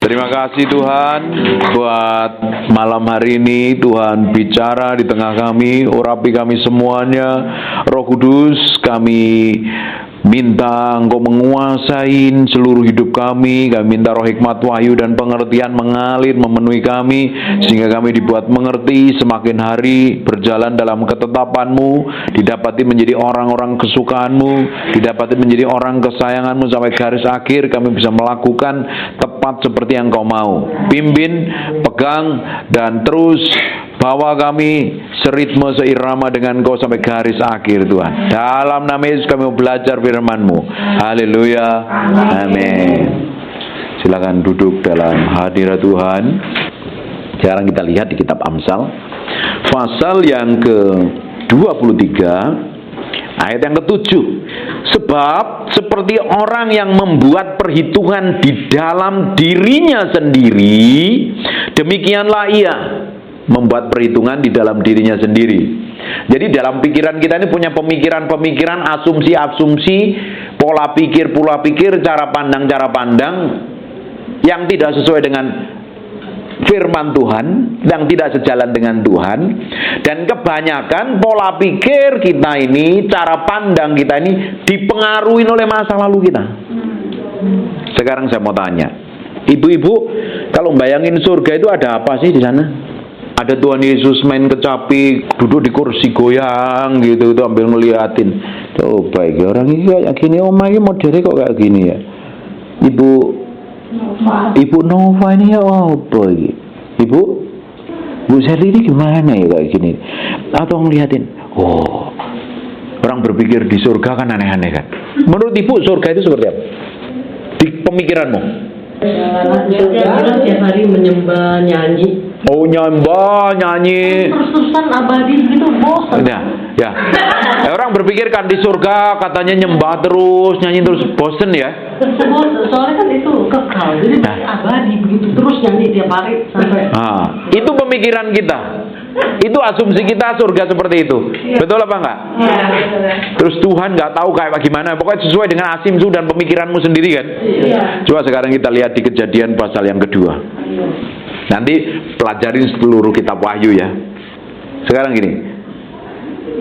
Terima kasih Tuhan buat malam hari ini. Tuhan bicara di tengah kami, urapi kami semuanya. Roh Kudus, kami minta Engkau menguasai seluruh hidup kami. Kami minta roh hikmat, wahyu, dan pengertian mengalir memenuhi kami, sehingga kami dibuat mengerti semakin hari berjalan dalam ketetapan-Mu, didapati menjadi orang-orang kesukaan-Mu, didapati menjadi orang kesayangan-Mu sampai garis akhir. Kami bisa melakukan tepat seperti yang Kau mau. Pimpin, pegang, dan terus bawa kami seritme, seirama dengan Kau sampai garis akhir Tuhan. Dalam nama Yesus kami mau belajar firman-Mu. Haleluya. Amin. Silakan duduk dalam hadirat Tuhan. Sekarang kita lihat di kitab Amsal pasal yang ke-23 ayat yang ke-7. Sebab seperti orang yang membuat perhitungan di dalam dirinya sendiri, demikianlah ia membuat perhitungan di dalam dirinya sendiri. Jadi dalam pikiran kita ini punya pemikiran-pemikiran, asumsi-asumsi, pola pikir, cara pandang yang tidak sesuai dengan firman Tuhan, yang tidak sejalan dengan Tuhan. Dan kebanyakan pola pikir kita ini, cara pandang kita ini dipengaruhi oleh masa lalu kita. Sekarang saya mau tanya, ibu-ibu, kalau bayangin surga itu ada apa sih di sana? Ada Tuhan Yesus main kecapi, duduk di kursi goyang gitu, itu ambil ngeliatin. Coba ini orang ini kayak gini, omahnya modelnya kok kayak gini ya. Ibu Nova ini ya apa ini? Ibu Sherly ini gimana ya kayak gini? Atau ngeliatin, oh, orang berpikir di surga kan aneh-aneh kan? Menurut ibu surga itu seperti apa? Di pemikiranmu? Tiap hari menyembah, nyanyi. Oh, nyembah, nyanyi. Terus-terusan abadi gitu, bosan. Ya. Orang berpikir kan di surga katanya nyembah terus, nyanyi terus, bosen ya. Soalnya kan itu kekal, jadi abadi begitu terus nyanyi tiap hari sampai. Itu pemikiran kita. Itu asumsi kita surga seperti itu. Ya. Betul apa enggak? Ya. Terus Tuhan nggak tahu kayak bagaimana. Pokoknya sesuai dengan asumsi dan pemikiranmu sendiri kan. Ya. Coba sekarang kita lihat di Kejadian pasal yang kedua. Nanti pelajarin seluruh kitab Wahyu ya. Sekarang gini,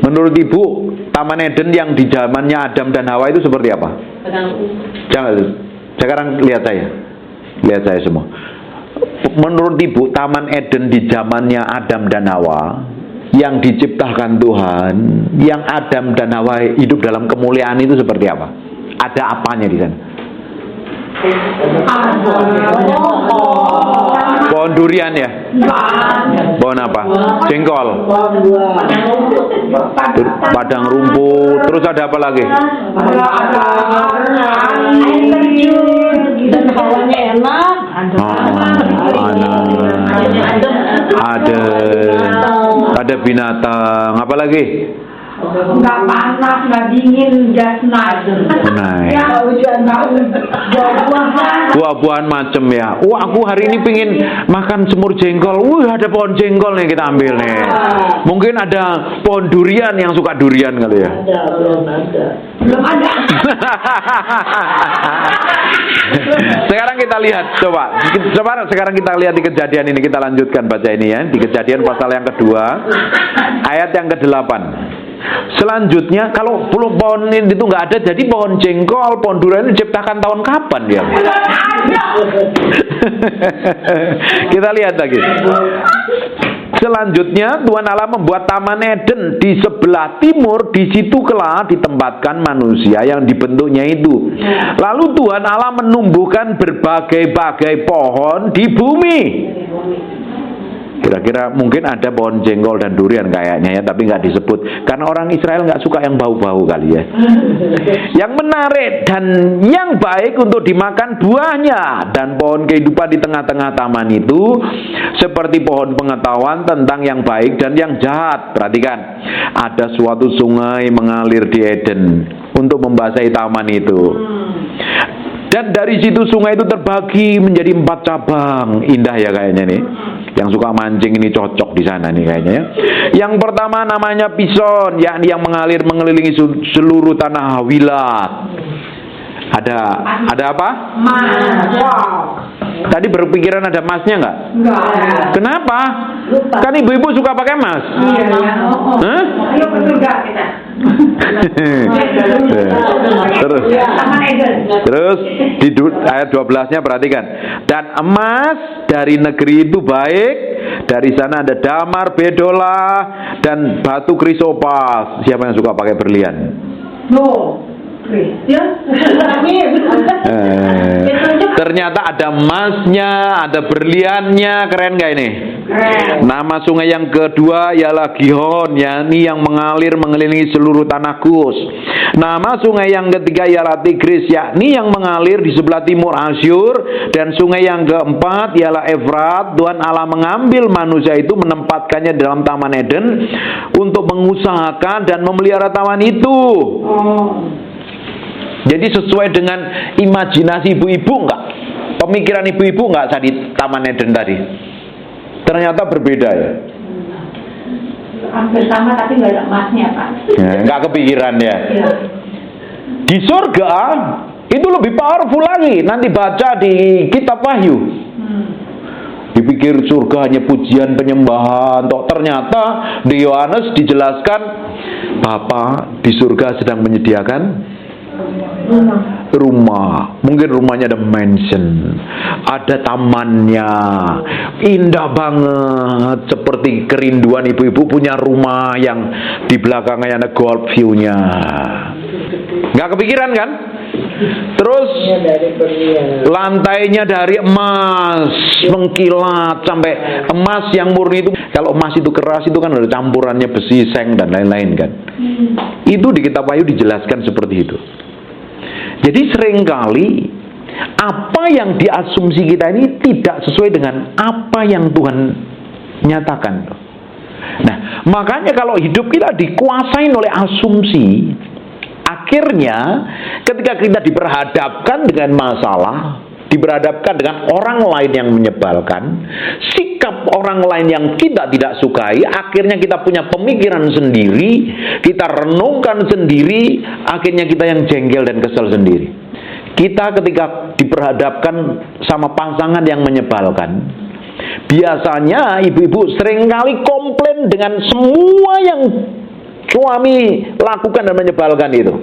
menurut ibu, Taman Eden yang di zamannya Adam dan Hawa itu seperti apa? Jangan. Sekarang lihat saya semua. Menurut ibu, Taman Eden di zamannya Adam dan Hawa yang diciptakan Tuhan, yang Adam dan Hawa hidup dalam kemuliaan itu seperti apa? Ada apanya di sana? Pohon durian ya? Pohon apa? Jengkol. Padang rumput. Terus ada apa lagi? Dan hawanya enak. Ada binatang. Apa lagi? Nggak panas, nggak dingin, just nice. Ya, buah-buahan macem ya. Wah, aku hari ini pingin makan semur jengkol. Ada pohon jengkol nih, kita ambil nih. Mungkin ada pohon durian yang suka durian kali ya. Belum ada. Sekarang kita lihat, coba sekarang kita lihat di Kejadian ini, kita lanjutkan baca ini ya. Di Kejadian pasal yang kedua ayat yang ke-8. Selanjutnya, kalau pohon ini itu nggak ada, jadi pohon jengkol, pohon durian ini diciptakan tahun kapan ya? Kita lihat lagi. Selanjutnya, Tuhan Allah membuat Taman Eden di sebelah timur, di situ kelak ditempatkan manusia yang dibentuknya itu. Lalu Tuhan Allah menumbuhkan berbagai-bagai pohon di bumi. Kira-kira mungkin ada pohon jengkol dan durian kayaknya ya, tapi nggak disebut karena orang Israel nggak suka yang bau-bau kali ya. Yang menarik dan yang baik untuk dimakan buahnya, dan pohon kehidupan di tengah-tengah taman itu seperti pohon pengetahuan tentang yang baik dan yang jahat. Perhatikan, ada suatu sungai mengalir di Eden untuk membasahi taman itu. Dan dari situ sungai itu terbagi menjadi 4 cabang. Indah ya kayaknya nih. Yang suka mancing ini cocok di sana nih kayaknya ya. Yang pertama namanya Pison, yakni yang mengalir mengelilingi seluruh tanah Hawilat. Ada apa? Mas. Wow. Tadi berpikiran ada emasnya nggak? Enggak. Kenapa? Lupa. Kan ibu-ibu suka pakai emas. Iya. Hah? Ayo ke surga kita. Terus. Taman Eden. Terus di ayat 12-nya perhatikan. Dan emas dari negeri itu baik, dari sana ada damar, bedola, dan batu krisopas. Siapa yang suka pakai berlian? No. Ya. Ternyata ada emasnya, ada berliannya, keren gak ini? Keren. Nama sungai yang kedua ialah Gihon, yakni yang mengalir mengelilingi seluruh tanah Kus. Nama sungai yang ketiga ialah Tigris, yakni yang mengalir di sebelah timur Asyur. Dan sungai yang keempat ialah Efrat. Tuhan Allah mengambil manusia itu, menempatkannya dalam Taman Eden untuk mengusahakan dan memelihara taman itu. Jadi sesuai dengan imajinasi ibu-ibu enggak? Pemikiran ibu-ibu enggak saat di Taman Eden tadi? Ternyata berbeda ya? Hampir sama tapi nggak ada emasnya, Pak. Ya, enggak kepikiran ya? Iya. Di surga itu lebih powerful lagi. Nanti baca di kitab Wahyu. Dipikir surga hanya pujian penyembahan. Ternyata di Yohanes dijelaskan Bapa di surga sedang menyediakan rumah. Mungkin rumahnya ada mansion, ada tamannya, indah banget, seperti kerinduan ibu-ibu punya rumah yang di belakangnya ada golf view-nya. Nggak kepikiran kan? Terus lantainya dari emas mengkilat sampai emas yang murni itu. Kalau emas itu keras itu kan ada campurannya besi, seng dan lain-lain kan. Itu di kitab Wahyu dijelaskan seperti itu. Jadi seringkali apa yang diasumsi kita ini tidak sesuai dengan apa yang Tuhan nyatakan. Nah, makanya kalau hidup kita dikuasain oleh asumsi, akhirnya ketika kita diperhadapkan dengan masalah, diperhadapkan dengan orang lain yang menyebalkan, sikap orang lain yang kita tidak sukai, akhirnya kita punya pemikiran sendiri, kita renungkan sendiri, akhirnya kita yang jengkel dan kesel sendiri. Kita ketika diperhadapkan sama pasangan yang menyebalkan, biasanya ibu-ibu seringkali komplain dengan semua yang suami lakukan dan menyebalkan itu.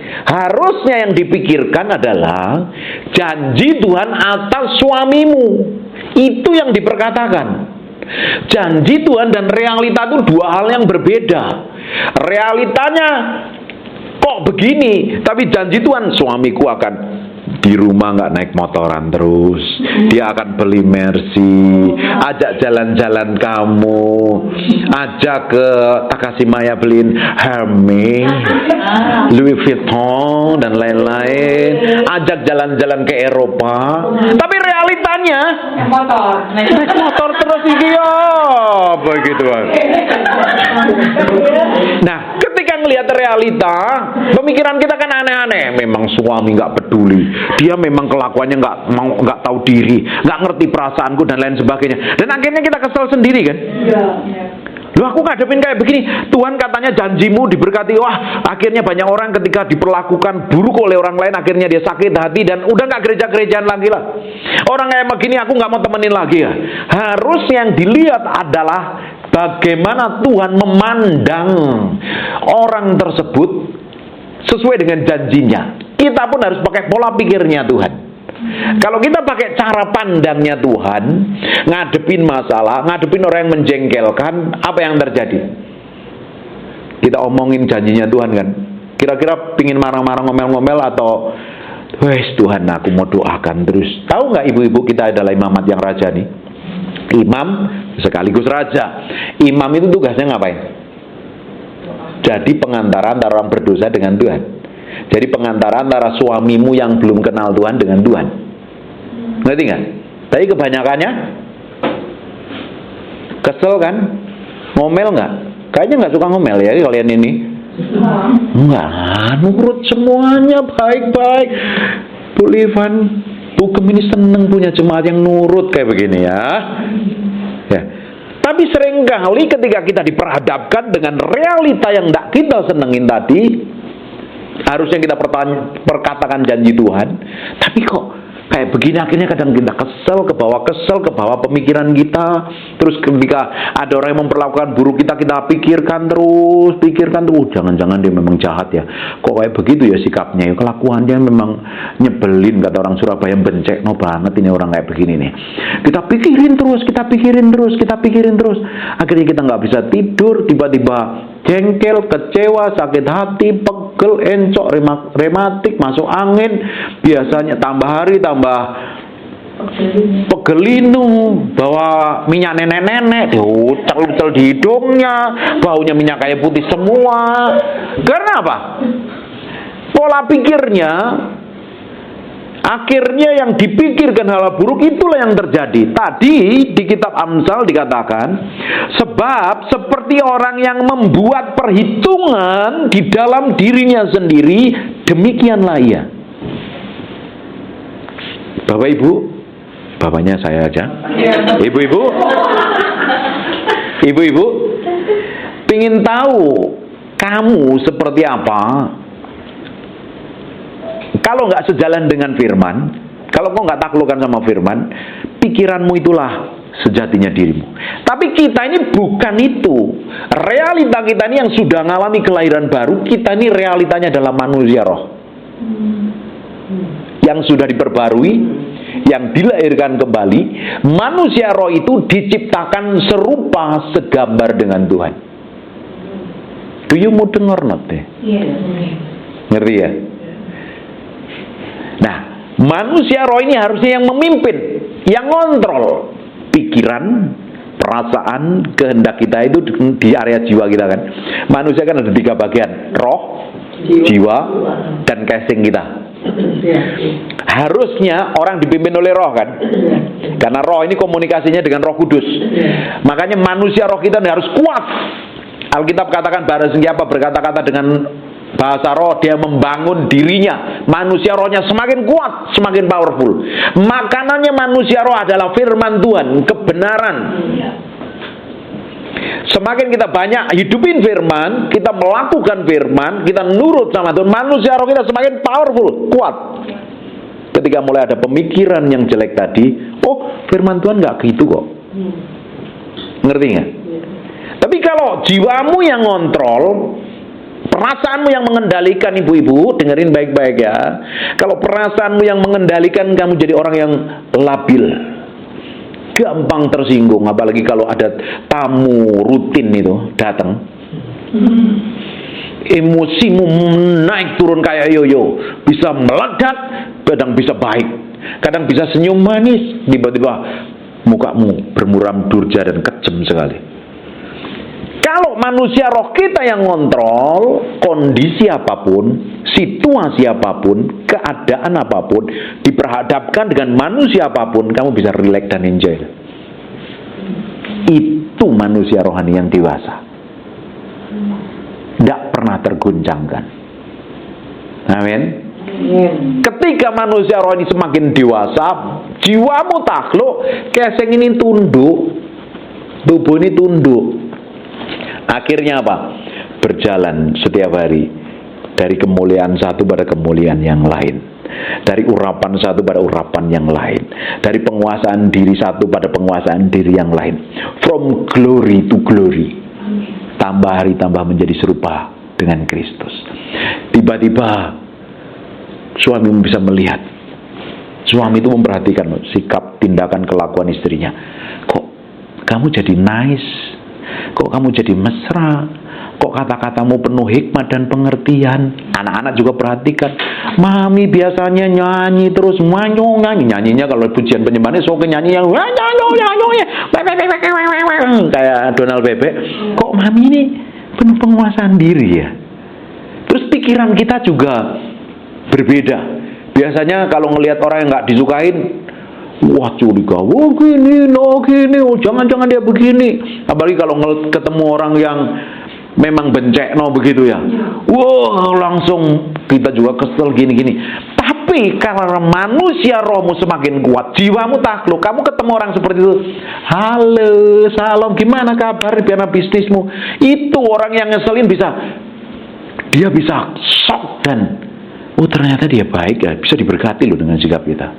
Harusnya yang dipikirkan adalah janji Tuhan atas suamimu. Itu yang diperkatakan. Janji Tuhan dan realita itu dua hal yang berbeda. Realitanya kok begini, tapi janji Tuhan, suamiku akan di rumah nggak naik motoran terus, dia akan beli Mercy, ajak jalan-jalan kamu, ajak ke Takashimaya beliin Hermes, Louis Vuitton dan lain-lain, ajak jalan-jalan ke Eropa. Tapi realitanya naik motor terus iki yo, begitu. Nah, ketika ngelihat realita, pemikiran kita kan aneh-aneh. Memang suami nggak peduli, dia memang kelakuannya nggak tahu diri, nggak ngerti perasaanku dan lain sebagainya. Dan akhirnya kita kesel sendiri kan? Loh, aku ngadepin kayak begini. Tuhan katanya janjimu diberkati. Wah, akhirnya banyak orang ketika diperlakukan buruk oleh orang lain, akhirnya dia sakit hati dan udah nggak gereja-gerejaan lagi lah. Orang kayak begini aku nggak mau temenin lagi ya. Harus yang dilihat adalah bagaimana Tuhan memandang orang tersebut sesuai dengan janjinya. Kita pun harus pakai pola pikirnya Tuhan. Kalau kita pakai cara pandangnya Tuhan, ngadepin masalah, ngadepin orang yang menjengkelkan, apa yang terjadi? Kita omongin janjinya Tuhan kan. Kira-kira pingin marah-marah, ngomel-ngomel, atau wes Tuhan aku mau doakan terus. Tahu nggak ibu-ibu kita adalah imamat yang raja nih? Imam sekaligus raja. Imam itu tugasnya ngapain? Jadi pengantara antara orang berdosa dengan Tuhan. Jadi pengantara antara suamimu yang belum kenal Tuhan dengan Tuhan. Ngerti nggak? Tapi kebanyakannya kesel kan? Ngomel nggak? Kayaknya nggak suka ngomel ya kalian ini. Enggak, nurut semuanya baik-baik. Bu Livan, Bu Gem ini seneng punya jemaat yang nurut kayak begini ya. Ya. Tapi seringkali ketika kita diperhadapkan dengan realita yang tidak kita senengin tadi, harusnya kita perkatakan janji Tuhan, tapi kok kayak begini, akhirnya kadang kita kesel, ke bawah pemikiran kita. Terus ketika ada orang yang memperlakukan buruk kita pikirkan terus, jangan-jangan dia memang jahat ya, kok kayak begitu ya sikapnya ya, kelakuannya memang nyebelin, kata orang Surabaya, bencekno banget ini orang kayak begini nih. Kita pikirin terus, akhirnya kita nggak bisa tidur, tiba-tiba jengkel, kecewa, sakit hati, pegel, encok, rematik, masuk angin, biasanya tambah hari tambah pegelinu, bawa minyak nenek-nenek, diucel-ucel di hidungnya, baunya minyak kayu putih semua. Karena apa? Pola pikirnya, akhirnya yang dipikirkan hal buruk itulah yang terjadi. Tadi di kitab Amsal dikatakan, sebab seperti orang yang membuat perhitungan di dalam dirinya sendiri, demikianlah ia. Bapak Ibu, bapaknya saya aja. Ibu-ibu, pingin tahu kamu seperti apa? Kalau nggak sejalan dengan firman, kalau kau nggak taklukkan sama firman, pikiranmu itulah sejatinya dirimu. Tapi kita ini bukan itu. Realita kita ini yang sudah mengalami kelahiran baru, kita ini realitanya adalah manusia roh. Yang sudah diperbarui, yang dilahirkan kembali. Manusia roh itu diciptakan serupa segambar dengan Tuhan. Do you mudeng or not? Ngerti ya? Nah, manusia roh ini harusnya yang memimpin, yang ngontrol pikiran, perasaan, kehendak kita itu di area jiwa kita kan. Manusia kan ada 3 bagian, roh, jiwa, dan casing kita. Harusnya orang dipimpin oleh roh kan, karena roh ini komunikasinya dengan Roh Kudus. Makanya manusia roh kita harus kuat. Alkitab katakan barang siapa berkata-kata dengan bahasa roh, dia membangun dirinya. Manusia rohnya semakin kuat, semakin powerful. Makanannya manusia roh adalah firman Tuhan, kebenaran. Semakin kita banyak hidupin firman, kita melakukan firman, kita nurut sama Tuhan, manusia roh kita semakin powerful, kuat. Ketika mulai ada pemikiran yang jelek tadi, oh firman Tuhan nggak gitu kok. Ngerti nggak? Tapi kalau jiwamu yang ngontrol, perasaanmu yang mengendalikan, ibu-ibu, dengerin baik-baik ya. Kalau perasaanmu yang mengendalikan, kamu jadi orang yang labil, gampang tersinggung, apalagi kalau ada tamu rutin itu datang. Emosimu naik turun kayak yoyo, bisa meledak, kadang bisa baik, kadang bisa senyum manis, tiba-tiba mukamu bermuram durja dan kejam sekali. Kalau manusia roh kita yang ngontrol, kondisi apapun, situasi apapun, keadaan apapun, diperhadapkan dengan manusia apapun, kamu bisa relax dan enjoy. Itu manusia rohani yang dewasa. Tidak pernah terguncangkan. Amin. Ketika manusia rohani semakin dewasa, jiwamu takluk, keseng ini tunduk, tubuh ini tunduk. Akhirnya apa? Berjalan setiap hari dari kemuliaan satu pada kemuliaan yang lain, dari urapan satu pada urapan yang lain, dari penguasaan diri satu pada penguasaan diri yang lain, from glory to glory. Tambah hari tambah menjadi serupa dengan Kristus. Tiba-tiba suami bisa melihat, suami itu memperhatikan sikap, tindakan, kelakuan istrinya. Kok kamu jadi nice? Kok kamu jadi mesra? Kok kata-katamu penuh hikmat dan pengertian? Anak-anak juga perhatikan. Mami biasanya nyanyi terus, nyanyinya kalau pujian penyembahannya sok nyanyi yang kayak Donald Bebek. Kok mami ini penuh penguasaan diri ya? Terus pikiran kita juga berbeda. Biasanya kalau ngelihat orang yang nggak disukain, wah curiga, oh gini, jangan-jangan dia begini. Apalagi kalau ketemu orang yang memang bencekno begitu ya, wah langsung kita juga kesel gini-gini. Tapi kalau manusia rohmu semakin kuat, jiwamu takluk, kamu ketemu orang seperti itu, halo, salam, gimana kabar, gimana bisnismu? Itu orang yang ngeselin bisa dia bisa shock dan ternyata dia baik ya, bisa diberkati loh dengan sikap kita.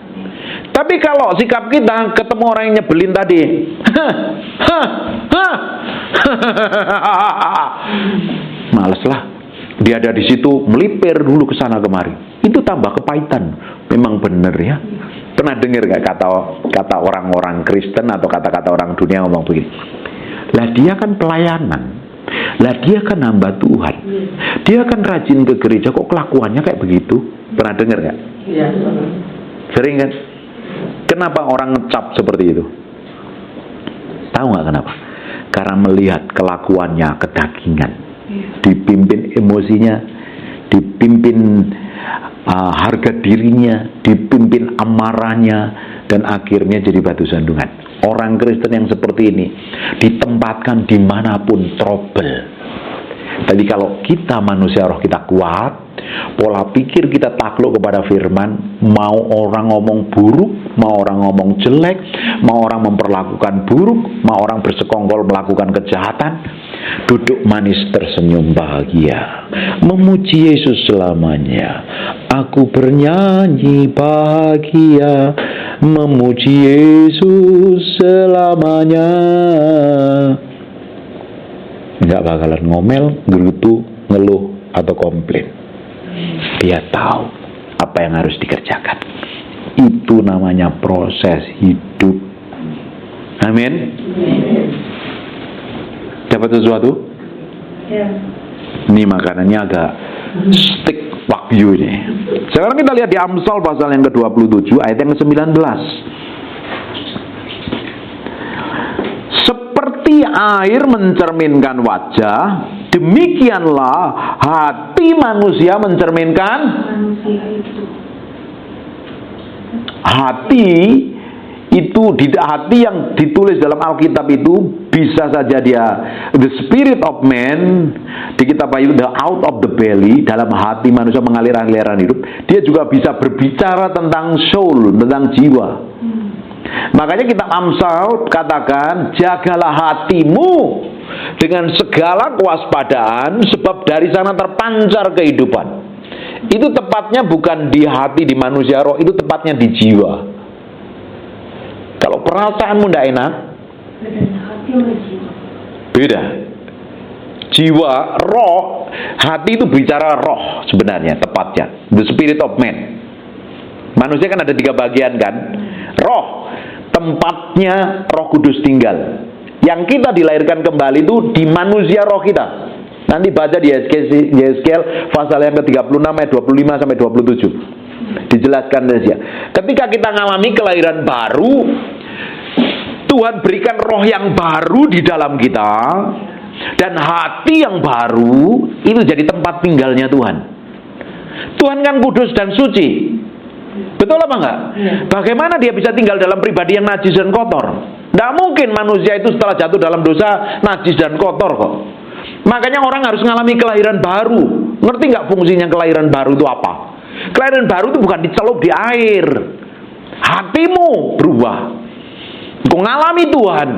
Tapi kalau sikap kita ketemu orang yang nyebelin tadi, males lah. Dia ada di situ melipir dulu ke sana kemari. Itu tambah kepahitan. Memang benar ya. Pernah dengar gak kata orang-orang Kristen atau kata-kata orang dunia ngomong begini? Lah dia kan pelayanan. Lah dia kan hamba Tuhan. Dia kan rajin ke gereja, kok kelakuannya kayak begitu? Pernah dengar gak? Iya. Sering kan? Kenapa orang ngecap seperti itu? Tahu gak kenapa? Karena melihat kelakuannya kedagingan, dipimpin emosinya, dipimpin harga dirinya, dipimpin amarahnya, dan akhirnya jadi batu sandungan. Orang Kristen yang seperti ini ditempatkan dimanapun trouble. Jadi kalau kita manusia roh kita kuat, pola pikir kita takluk kepada firman, mau orang ngomong buruk, mau orang ngomong jelek, mau orang memperlakukan buruk, mau orang bersekongkol melakukan kejahatan, duduk manis tersenyum bahagia, memuji Yesus selamanya. Aku bernyanyi bahagia, memuji Yesus selamanya. Nggak bakalan ngomel, gerutu, ngeluh, atau komplain. Dia tahu apa yang harus dikerjakan. Itu namanya proses hidup. Amin. Dapat sesuatu? Ya. Ini makanannya agak stick wagyu ini. Sekarang kita lihat di Amsal pasal yang ke-27 ayat yang ke-19. Seperti air mencerminkan wajah, demikianlah hati manusia mencerminkan Manusia itu. hati itu. Hati yang ditulis dalam Alkitab itu bisa saja dia the spirit of man, di kitab Ayub the out of the belly, dalam hati manusia mengalir aliran hidup. Dia juga bisa berbicara tentang soul, tentang jiwa. Makanya kitab Amsal katakan, jagalah hatimu dengan segala kewaspadaan, sebab dari sana terpancar kehidupan. Itu tepatnya bukan di hati, di manusia roh, itu tepatnya di jiwa. Kalau perasaanmu tidak enak, Hati sama jiwa. beda. Jiwa, roh, hati itu bicara roh sebenarnya, tepatnya the spirit of man. Manusia kan ada 3 bagian kan. Roh, tempatnya Roh Kudus tinggal. Yang kita dilahirkan kembali itu di manusia roh kita. Nanti baca di Yeskel pasal yang ke-36 ayat 25 sampai 27. Dijelaskan Indonesia. Ketika kita mengalami kelahiran baru, Tuhan berikan roh yang baru di dalam kita, dan hati yang baru itu jadi tempat tinggalnya Tuhan. Tuhan kan kudus dan suci. Betul apa enggak? Bagaimana dia bisa tinggal dalam pribadi yang najis dan kotor? Tidak mungkin manusia itu setelah jatuh dalam dosa najis dan kotor kok. Makanya orang harus mengalami kelahiran baru. Ngerti nggak fungsinya kelahiran baru itu apa? Kelahiran baru itu bukan dicelup di air. Hatimu berubah. Kau ngalami Tuhan,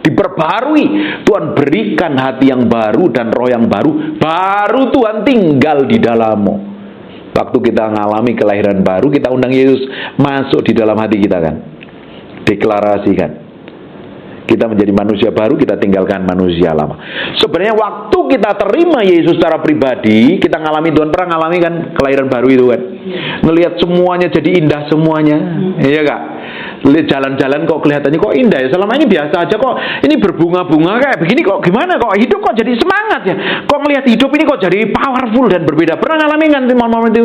diperbarui. Tuhan berikan hati yang baru dan roh yang baru. Baru Tuhan tinggal di dalammu. Waktu kita mengalami kelahiran baru, kita undang Yesus masuk di dalam hati kita kan. Deklarasikan. Kita menjadi manusia baru, kita tinggalkan manusia lama. Sebenarnya waktu kita terima Yesus secara pribadi, kita ngalami, Tuhan pernah ngalami kan kelahiran baru itu kan. Ngelihat semuanya jadi indah semuanya. Iya Kak? Lihat jalan-jalan kok kelihatannya kok indah ya. Selama ini biasa aja kok. Ini berbunga-bunga kayak begini kok gimana kok hidup kok jadi semangat ya. Kok ngelihat hidup ini kok jadi powerful dan berbeda. Pernah ngalami kan momen-momen itu?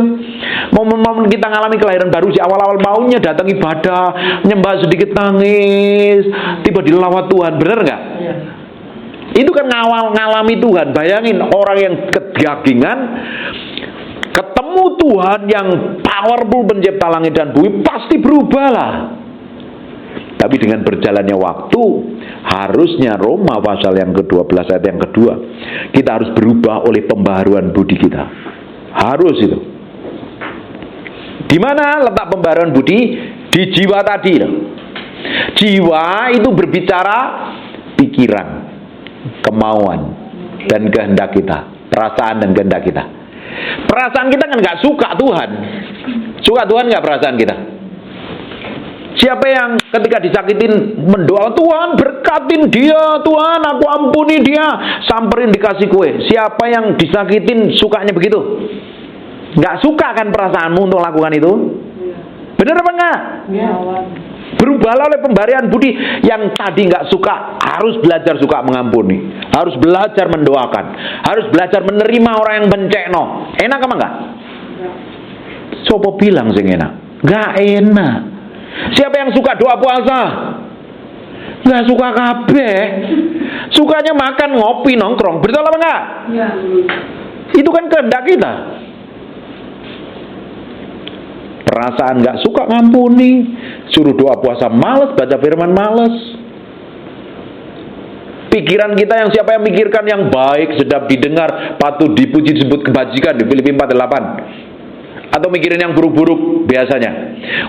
Momen-momen kita ngalami kelahiran baru, si awal-awal maunya datang ibadah, nyembah sedikit nangis, tiba di lawat Tuhan, bener nggak? Iya. Itu kan ngalami Tuhan. Bayangin orang yang kedagingan ketemu Tuhan yang powerful pencipta langit dan bumi, pasti berubah lah. Tapi dengan berjalannya waktu, harusnya Roma pasal yang ke-12 ayat yang kedua, kita harus berubah oleh pembaharuan budi kita. Harus itu. Di mana letak pembaharuan budi? Di jiwa tadi. Jiwa itu berbicara pikiran, kemauan, dan kehendak kita, perasaan dan kehendak kita. Perasaan kita kan nggak suka Tuhan. Suka Tuhan nggak perasaan kita? Siapa yang ketika disakitin mendoa, Tuhan berkatin dia, Tuhan aku ampuni dia, samperin dikasih kue. Siapa yang disakitin sukanya begitu? Nggak suka kan perasaanmu untuk lakukan itu? Bener apa enggak? Ya. Berubahlah oleh pemberian budi. Yang tadi nggak suka harus belajar suka mengampuni, harus belajar mendoakan, harus belajar menerima orang yang bencekno. Enak apa enggak? Sopo bilang sing enak? Nggak enak. Siapa yang suka doa puasa? Nggak suka kabeh. Sukanya makan, ngopi, nongkrong. Betul apa enggak? Ya. Itu kan kehendak kita. Perasaan nggak suka ngampuni, suruh doa puasa males, baca firman males. Pikiran kita yang siapa yang mikirkan yang baik, sedap didengar, patut dipuji, disebut kebajikan di Filipi 4:8. Atau mikirin yang buruk-buruk biasanya.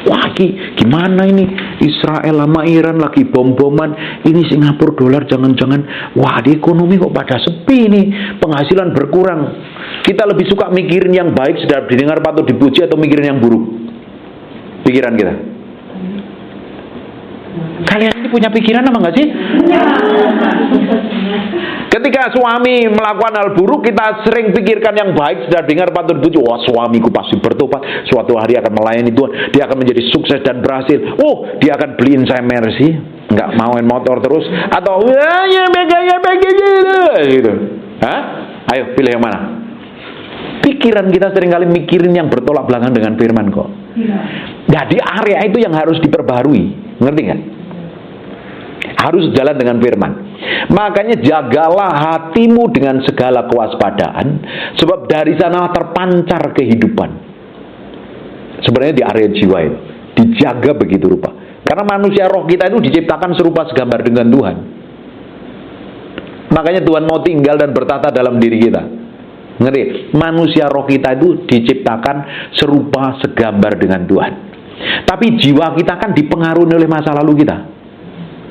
Wah, gimana ini Israel sama Iran lagi bom-boman, ini Singapura dolar jangan-jangan, wah di ekonomi kok pada sepi nih, penghasilan berkurang. Kita lebih suka mikirin yang baik, sedap didengar, patut dipuji, atau mikirin yang buruk. Pikiran kita. Kalian ini punya pikiran apa enggak sih? Ketika suami melakukan hal buruk, kita sering pikirkan yang baik, sedap dengar, patut dipuji. Wah, suamiku pasti bertobat, suatu hari akan melayani Tuhan, dia akan menjadi sukses dan berhasil. Oh, dia akan beliin saya Mercy, nggak mauin motor terus, atau ya gitu. Hah? Ayo pilih yang mana? Pikiran kita seringkali mikirin yang bertolak belakang dengan firman kok. Jadi area itu yang harus diperbarui, ngerti nggak? Harus jalan dengan firman. Makanya jagalah hatimu dengan segala kewaspadaan, sebab dari sana terpancar kehidupan. Sebenarnya di area jiwa itu dijaga begitu rupa. Karena manusia roh kita itu diciptakan serupa segambar dengan Tuhan. Makanya Tuhan mau tinggal dan bertata dalam diri kita. Ngerti? Manusia roh kita itu diciptakan serupa segambar dengan Tuhan. Tapi jiwa kita kan dipengaruhi oleh masa lalu kita.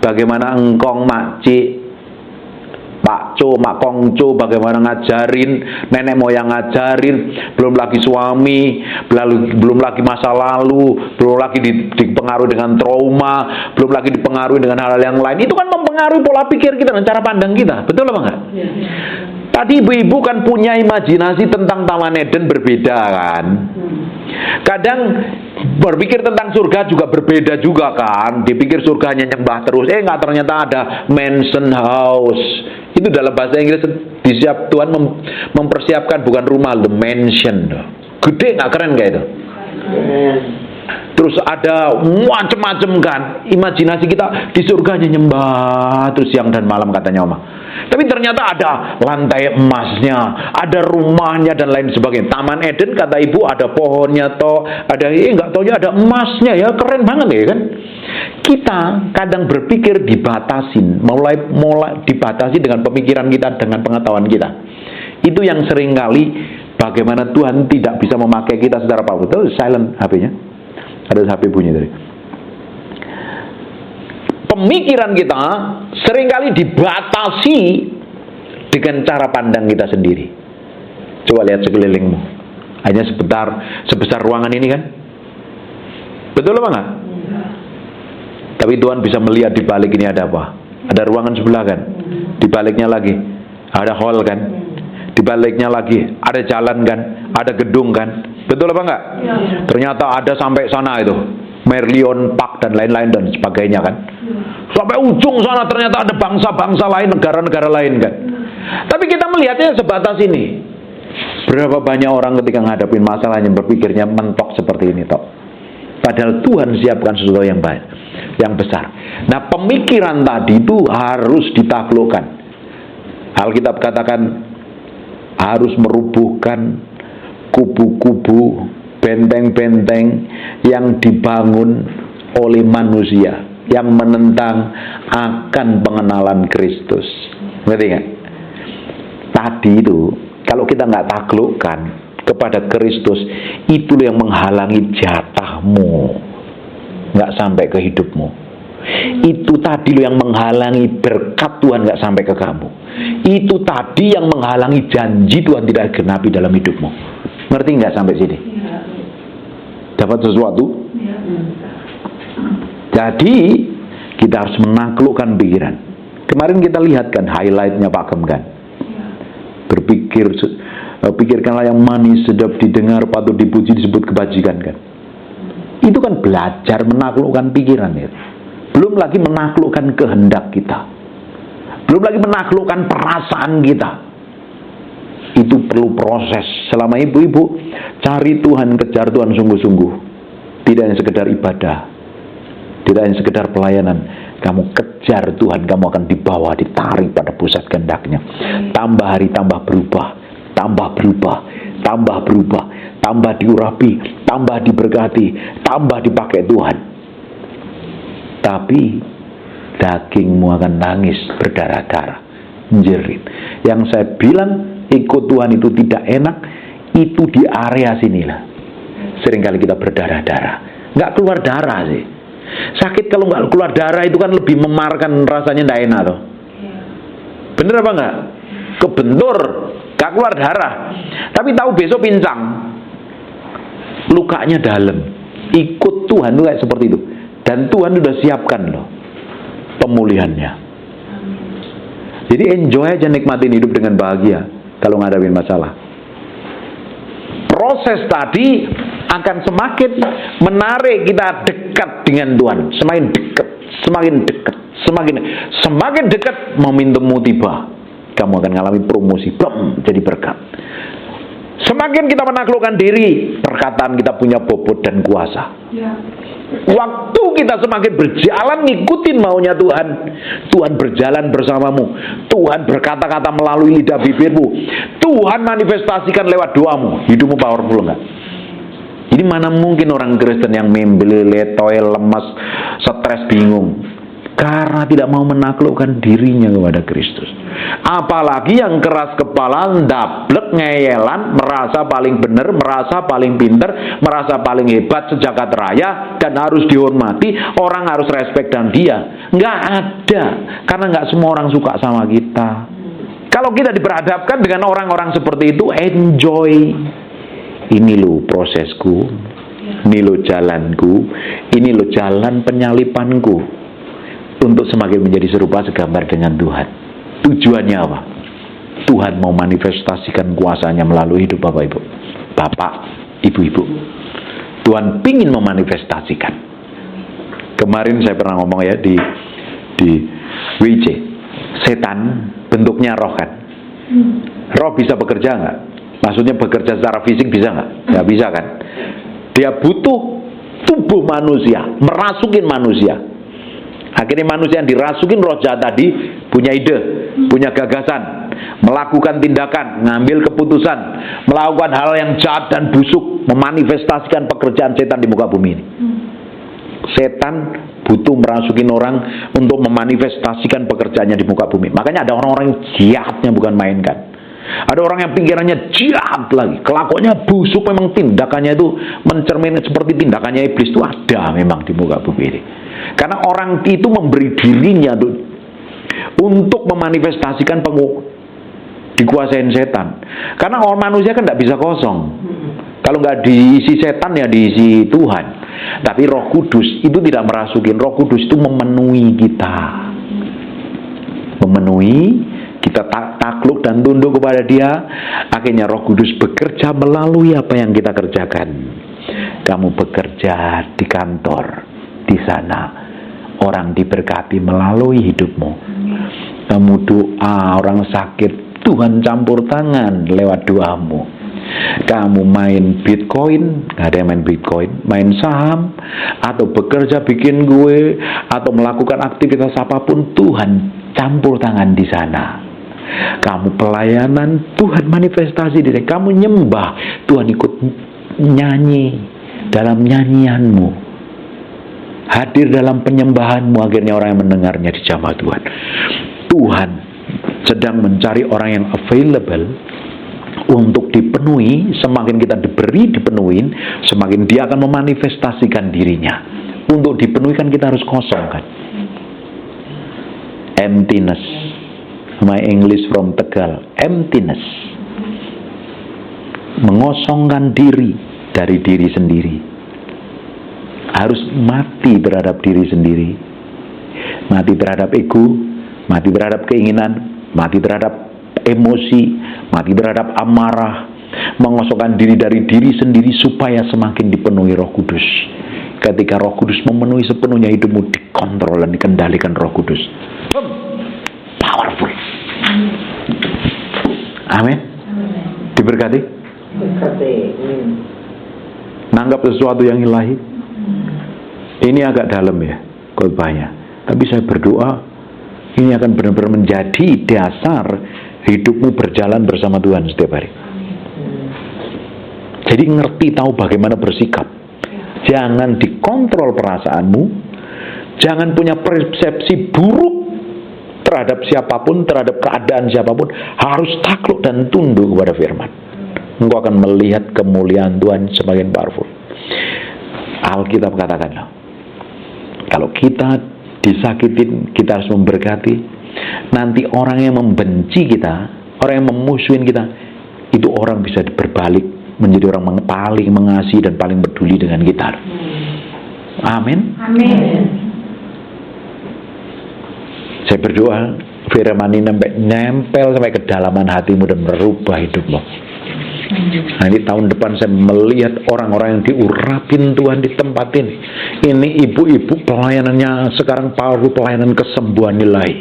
Bagaimana engkong, makcik, pakco, makongco, bagaimana ngajarin, nenek moyang ngajarin, belum lagi suami, belum lagi masa lalu, belum lagi dipengaruhi dengan trauma, belum lagi dipengaruhi dengan hal-hal yang lain. Itu kan mempengaruhi pola pikir kita dan cara pandang kita. Betul apa enggak? Ya. Tadi ibu-ibu kan punya imajinasi tentang Taman Eden berbeda kan. Kadang berpikir tentang surga juga berbeda juga kan. Dipikir surganya nyembah terus, nggak, ternyata ada mansion house. Itu dalam bahasa Inggris Tuhan mempersiapkan bukan rumah, the mansion. Gede nggak, keren kayak itu? Terus ada macam-macam kan. Imajinasi kita di surganya nyembah terus siang dan malam katanya Oma. Tapi ternyata ada lantai emasnya, ada rumahnya dan lain sebagainya. Taman Eden kata ibu ada pohonnya toh, ada nggak taunya ada emasnya ya, keren banget ya kan. Kita kadang berpikir dibatasin, mulai dibatasi dengan pemikiran kita, dengan pengetahuan kita. Itu yang seringkali bagaimana Tuhan tidak bisa memakai kita secara power. Betul, silent HP-nya. Ada HP bunyi tadi. Pemikiran kita seringkali dibatasi dengan cara pandang kita sendiri. Coba lihat sekelilingmu. Hanya sebesar ruangan ini kan? Betul apa enggak? Tapi Tuhan bisa melihat di balik ini ada apa? Ada ruangan sebelah kan? Di baliknya lagi ada hall kan? Di baliknya lagi ada jalan kan? Ada gedung kan? Betul apa enggak? Ya. Ternyata ada sampai sana itu, Merlion Park dan lain-lain dan sebagainya kan. Sampai ujung sana ternyata ada bangsa-bangsa lain, negara-negara lain kan. Tapi kita melihatnya sebatas ini. Berapa banyak orang ketika menghadapi masalahnya berpikirnya mentok seperti ini toh. Padahal Tuhan siapkan sesuatu yang baik, yang besar. Nah, pemikiran tadi itu harus ditaklukkan. Alkitab katakan harus merubuhkan kubu-kubu, benteng-benteng yang dibangun oleh manusia yang menentang akan pengenalan Kristus. Ngerti nggak? Tadi itu kalau kita nggak taklukkan kepada Kristus, itu yang menghalangi jatahmu nggak sampai ke hidupmu. Itu tadi yang menghalangi berkat Tuhan nggak sampai ke kamu. Itu tadi yang menghalangi janji Tuhan tidak genapi dalam hidupmu. Ngerti nggak sampai sini? Ya. Dapat sesuatu? Ya. Jadi kita harus menaklukkan pikiran. Kemarin kita lihat kan highlightnya Pak Gem kan. Pikirkanlah yang manis, sedap didengar, patut dipuji, disebut kebajikan kan. Itu kan belajar menaklukkan pikiran ya. Belum lagi menaklukkan kehendak kita. Belum lagi menaklukkan perasaan kita. Itu perlu proses. Selama ibu-ibu cari Tuhan, kejar Tuhan sungguh-sungguh. Tidak hanya sekedar ibadah, tidak hanya sekedar pelayanan. Kamu kejar Tuhan, kamu akan dibawa, ditarik pada pusat kehendaknya. Tambah hari tambah berubah, tambah berubah, tambah berubah, tambah diurapi, tambah diberkati, tambah dipakai Tuhan. Tapi dagingmu akan nangis berdarah-darah, menjerit. Yang saya bilang ikut Tuhan itu tidak enak, itu di area sinilah. Seringkali kita berdarah-darah, nggak keluar darah sih. Sakit kalau nggak keluar darah itu kan lebih memarkan, rasanya nggak enak tuh. Bener apa nggak? Kebentur, nggak keluar darah, tapi tahu besok pincang, lukanya dalam. Ikut Tuhan itu kayak seperti itu, dan Tuhan sudah siapkan loh pemulihannya. Jadi enjoy aja, nikmatin hidup dengan bahagia kalau ngadapin masalah. Proses tadi akan semakin menarik kita dekat dengan Tuhan, semakin dekat, semakin dekat, semakin dekat momentummu tiba, kamu akan mengalami promosi, jadi berkat. Semakin kita menaklukkan diri, perkataan kita punya bobot dan kuasa. Ya. Waktu kita semakin berjalan ngikutin maunya Tuhan, Tuhan berjalan bersamamu, Tuhan berkata-kata melalui lidah bibirmu, Tuhan manifestasikan lewat doamu. Hidupmu powerful enggak? Ini mana mungkin orang Kristen yang membeli, letoy, lemas, stres, bingung, karena tidak mau menaklukkan dirinya kepada Kristus. Apalagi yang keras kepala, ndablek, ngeyelan, merasa paling benar, merasa paling pinter, merasa paling hebat sejagat raya, dan harus dihormati, orang harus respect dan dia. Nggak ada, karena nggak semua orang suka sama kita. Kalau kita diperhadapkan dengan orang-orang seperti itu, enjoy. Ini loh prosesku, ini loh jalanku, ini loh jalan penyalipanku, untuk semakin menjadi serupa segambar dengan Tuhan. Tujuannya apa? Tuhan mau manifestasikan kuasanya melalui hidup Bapak Ibu, Bapak, Ibu-ibu. Tuhan pingin memanifestasikan. Kemarin saya pernah ngomong ya di WC, setan bentuknya roh kan. Roh bisa bekerja nggak? Maksudnya bekerja secara fisik bisa nggak? Nggak bisa kan? Dia butuh tubuh manusia, merasukin manusia. Akhirnya manusia yang dirasukin roh jahat tadi punya ide, punya gagasan, melakukan tindakan, ngambil keputusan, melakukan hal yang jahat dan busuk, memanifestasikan pekerjaan setan di muka bumi ini. Setan butuh merasukin orang untuk memanifestasikan pekerjaannya di muka bumi. Makanya ada orang-orang yang jahatnya bukan main kan. Ada orang yang pikirannya jahat lagi, kelakuannya busuk, memang tindakannya itu mencerminkan seperti tindakannya iblis itu ada memang di muka bumi ini. Karena orang itu memberi dirinya untuk memanifestasikan dikuasain setan. Karena orang manusia kan tidak bisa kosong. Kalau nggak diisi setan ya diisi Tuhan. Tapi Roh Kudus itu tidak merasukin. Roh Kudus itu memenuhi kita, memenuhi kita, takluk dan tunduk kepada Dia. Akhirnya Roh Kudus bekerja melalui apa yang kita kerjakan. Kamu bekerja di kantor, di sana orang diberkati melalui hidupmu. Kamu doa, orang sakit, Tuhan campur tangan lewat doamu. Kamu main Bitcoin, nggak ada yang main Bitcoin, main saham, atau bekerja bikin gue, atau melakukan aktivitas apapun, Tuhan campur tangan di sana. Kamu pelayanan, Tuhan manifestasi diri. Kamu nyembah, Tuhan ikut nyanyi dalam nyanyianmu, hadir dalam penyembahanmu. Akhirnya orang yang mendengarnya dijamah Tuhan. Tuhan sedang mencari orang yang available untuk dipenuhi. Semakin kita dipenuhin, semakin Dia akan memanifestasikan dirinya. Untuk dipenuhi kan kita harus kosong kan. Emptiness. My English from Tegal, emptiness. mengosongkan diri dari diri sendiri. Harus mati terhadap diri sendiri. Mati terhadap ego, mati terhadap keinginan, mati terhadap emosi, mati terhadap amarah. Mengosongkan diri dari diri sendiri supaya semakin dipenuhi Roh Kudus. Ketika Roh Kudus memenuhi sepenuhnya hidupmu, dikontrol dan dikendalikan Roh Kudus. Powerful. Amin. Diberkati. Nanggap sesuatu yang ilahi. Ini agak dalam ya khotbahnya, tapi saya berdoa ini akan benar-benar menjadi dasar hidupmu berjalan bersama Tuhan setiap hari. Jadi ngerti, tahu bagaimana bersikap. Jangan dikontrol perasaanmu, jangan punya persepsi buruk terhadap siapapun, terhadap keadaan siapapun. Harus takluk dan tunduk kepada firman. Engkau akan melihat kemuliaan Tuhan semakin powerful. Alkitab katakanlah, kalau kita disakitin, kita harus memberkati. Nanti orang yang membenci kita, orang yang memusuhin kita, itu orang bisa berbalik menjadi orang yang paling mengasihi dan paling peduli dengan kita. Amin. Amin. Saya berdoa firman ini nempel sampai kedalaman hatimu dan merubah hidupmu. Nanti tahun depan saya melihat orang-orang yang diurapin Tuhan di tempat ini. Ini ibu-ibu pelayanannya sekarang powerful, pelayanan kesembuhan ilahi.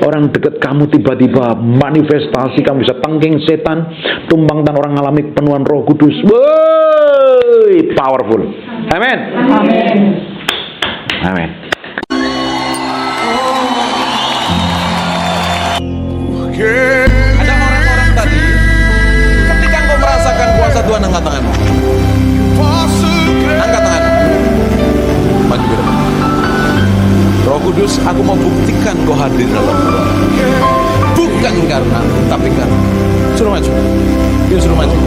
Orang dekat kamu tiba-tiba manifestasi, kamu bisa tangking setan, tumbang dan orang alami penuhan Roh Kudus. Woi, powerful. Amin. Amin. Amin. Ada orang-orang tadi, ketika engkau merasakan kuasa Tuhan, angkat tanganmu. Angkat tanganmu. Maju ke depan. Roh Kudus, aku mau buktikan kau hadir dalam Tuhan. Bukan karena, tapi karena. Suruh maju. Dia suruh maju.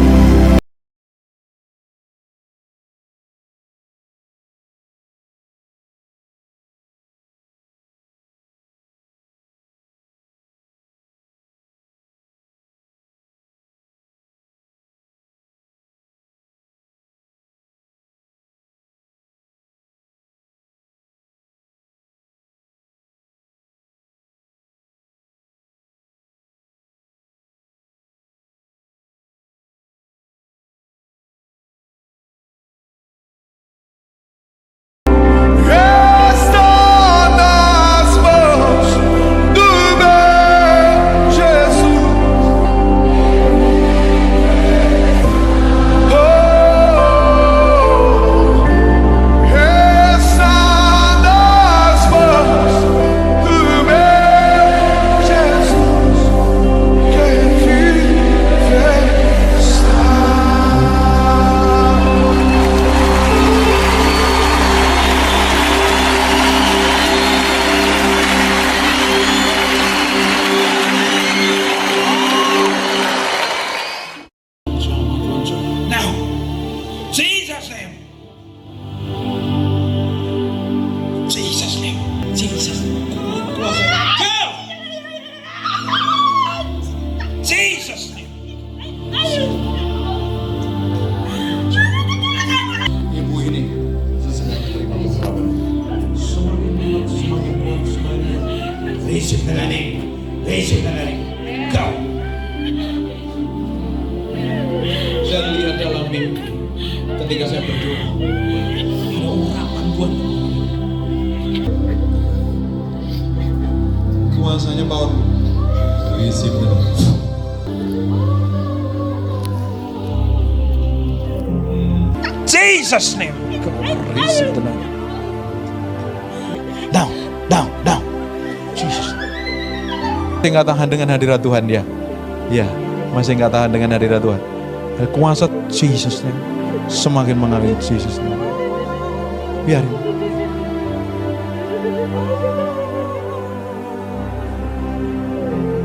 Saya lihat dalam mimpi ketika saya berdoa, ada urapan Tuhan. Kuasanya powerful. Receive the Jesus name. Receive the name. Down. Jesus. Masih nggak tahan dengan hadirat Tuhan dia? Ya, masih nggak tahan dengan hadirat Tuhan. Kuasa Jesus name semakin mengalir Jesus name. Biarin.